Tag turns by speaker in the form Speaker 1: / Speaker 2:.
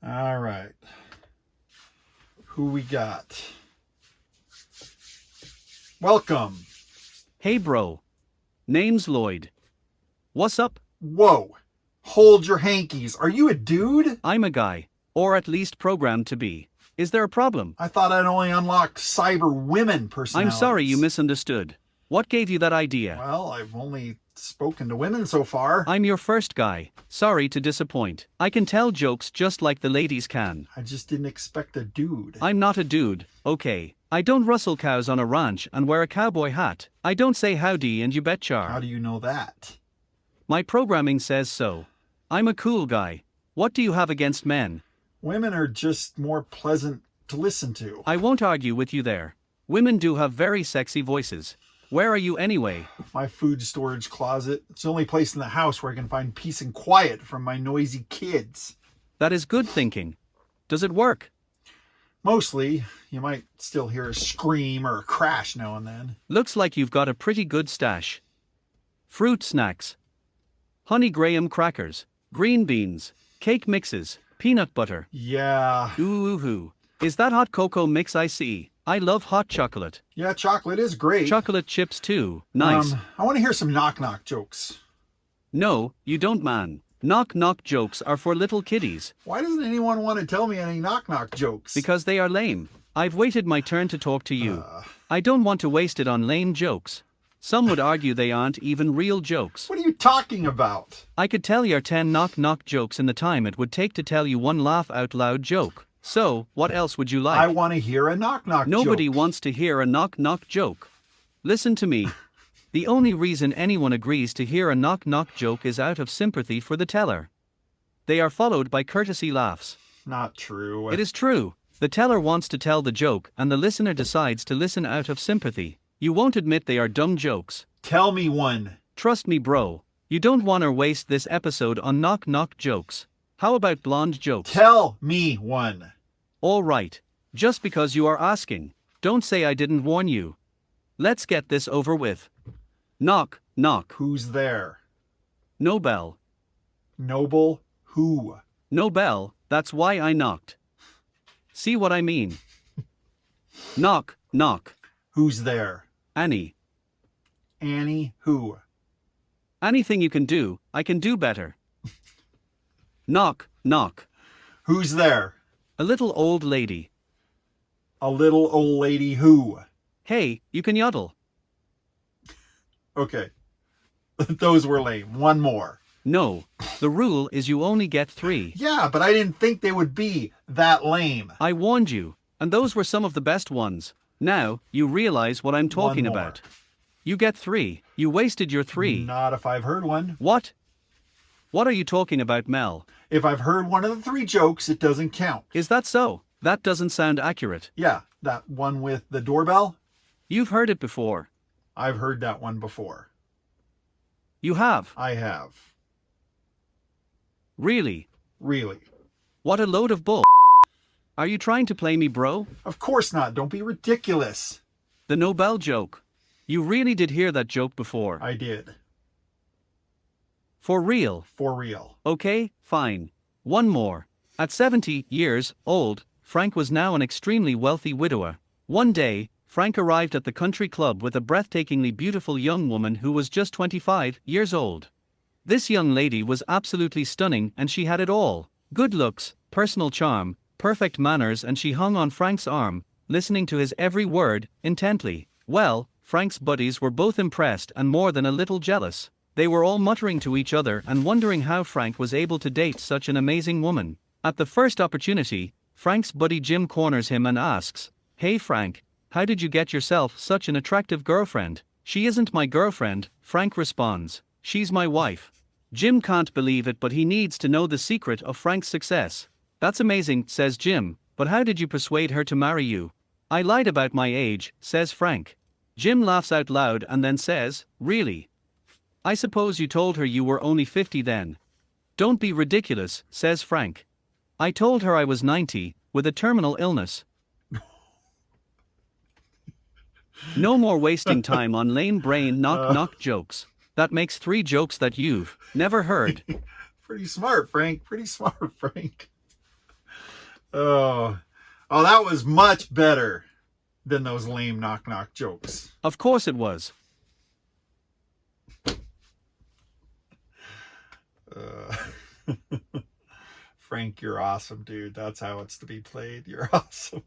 Speaker 1: All right. Who we got? Welcome.
Speaker 2: Hey bro. Name's Loyde. What's up?
Speaker 1: Whoa. Hold your hankies. Are you a dude?
Speaker 2: I'm a guy. Or at least programmed to be. Is there a problem?
Speaker 1: I thought I'd only unlocked cyber women personalities.
Speaker 2: I'm sorry you misunderstood. What gave you that idea?
Speaker 1: Well, I've only spoken to women so far.
Speaker 2: I'm your first guy. Sorry to disappoint. I can tell jokes just like the ladies can.
Speaker 1: I just didn't expect a dude.
Speaker 2: I'm not a dude, okay? I don't rustle cows on a ranch and wear a cowboy hat. I don't say howdy and you betcha.
Speaker 1: How do you know that?
Speaker 2: My programming says so. I'm a cool guy. What do you have against men?
Speaker 1: Women are just more pleasant to listen to.
Speaker 2: I won't argue with you there. Women do have very sexy voices. Where are you anyway?
Speaker 1: My food storage closet. It's the only place in the house where I can find peace and quiet from my noisy kids.
Speaker 2: That is good thinking. Does it work?
Speaker 1: Mostly. You might still hear a scream or a crash now and then.
Speaker 2: Looks like you've got a pretty good stash. Fruit snacks. Honey graham crackers. Green beans. Cake mixes. Peanut butter.
Speaker 1: Yeah.
Speaker 2: Ooh. Is that hot cocoa mix I see? I love hot chocolate.
Speaker 1: Yeah, chocolate is great.
Speaker 2: Chocolate chips too. Nice.
Speaker 1: I want to hear some knock-knock jokes.
Speaker 2: No, you don't, man. Knock-knock jokes are for little kiddies.
Speaker 1: Why doesn't anyone want to tell me any knock-knock jokes?
Speaker 2: Because they are lame. I've waited my turn to talk to you. I don't want to waste it on lame jokes. Some would argue they aren't even real jokes.
Speaker 1: What are you talking about?
Speaker 2: I could tell your 10 knock-knock jokes in the time it would take to tell you one laugh-out-loud joke. So, what else would you like?
Speaker 1: I want to hear a knock-knock joke.
Speaker 2: Nobody wants to hear a knock-knock joke. Listen to me. The only reason anyone agrees to hear a knock-knock joke is out of sympathy for the teller. They are followed by courtesy laughs.
Speaker 1: Not true.
Speaker 2: It is true. The teller wants to tell the joke and the listener decides to listen out of sympathy. You won't admit they are dumb jokes.
Speaker 1: Tell me one.
Speaker 2: Trust me, bro. You don't want to waste this episode on knock-knock jokes. How about blonde jokes?
Speaker 1: Tell me one.
Speaker 2: All right. Just because you are asking. Don't say I didn't warn you. Let's get this over with. Knock, knock.
Speaker 1: Who's there?
Speaker 2: No bell.
Speaker 1: Noble who?
Speaker 2: No bell, that's why I knocked. See what I mean? Knock, knock.
Speaker 1: Who's there?
Speaker 2: Annie.
Speaker 1: Annie who?
Speaker 2: Anything you can do, I can do better. Knock, knock.
Speaker 1: Who's there?
Speaker 2: A little old lady.
Speaker 1: A little old lady who?
Speaker 2: Hey, you can yodel.
Speaker 1: Okay. Those were lame. One more.
Speaker 2: No, the rule is you only get 3.
Speaker 1: Yeah, but I didn't think they would be that lame.
Speaker 2: I warned you, and those were some of the best ones. Now, you realize what I'm talking
Speaker 1: One more.
Speaker 2: about. You get 3. You wasted your 3.
Speaker 1: Not if I've heard one.
Speaker 2: What? What are you talking about, Mel?
Speaker 1: If I've heard one of the 3 jokes, it doesn't count.
Speaker 2: Is that so? That doesn't sound accurate.
Speaker 1: Yeah, that one with the doorbell.
Speaker 2: You've heard it before.
Speaker 1: I've heard that one before.
Speaker 2: You have.
Speaker 1: I have.
Speaker 2: Really?
Speaker 1: Really.
Speaker 2: What a load of bull. Are you trying to play me, bro?
Speaker 1: Of course not. Don't be ridiculous.
Speaker 2: The Nobel joke. You really did hear that joke before.
Speaker 1: I did.
Speaker 2: For real.
Speaker 1: For real.
Speaker 2: Okay, fine. One more. At 70 years old, Frank was now an extremely wealthy widower. One day, Frank arrived at the country club with a breathtakingly beautiful young woman who was just 25 years old. This young lady was absolutely stunning and she had it all. Good looks, personal charm, perfect manners, and she hung on Frank's arm, listening to his every word, intently. Well, Frank's buddies were both impressed and more than a little jealous. They were all muttering to each other and wondering how Frank was able to date such an amazing woman. At the first opportunity, Frank's buddy Jim corners him and asks, "Hey Frank, how did you get yourself such an attractive girlfriend?" "She isn't my girlfriend," Frank responds. "She's my wife." Jim can't believe it, but he needs to know the secret of Frank's success. "That's amazing," says Jim, "but how did you persuade her to marry you?" "I lied about my age," says Frank. Jim laughs out loud and then says, "Really? I suppose you told her you were only 50 then." "Don't be ridiculous," says Frank. "I told her I was 90, with a terminal illness." No more wasting time on lame brain knock-knock jokes. That makes 3 jokes that you've never heard.
Speaker 1: Pretty smart, Frank. Pretty smart, Frank. Oh, oh, that was much better than those lame knock-knock jokes.
Speaker 2: Of course it was.
Speaker 1: Frank, you're awesome, dude. That's how it's to be played. You're awesome.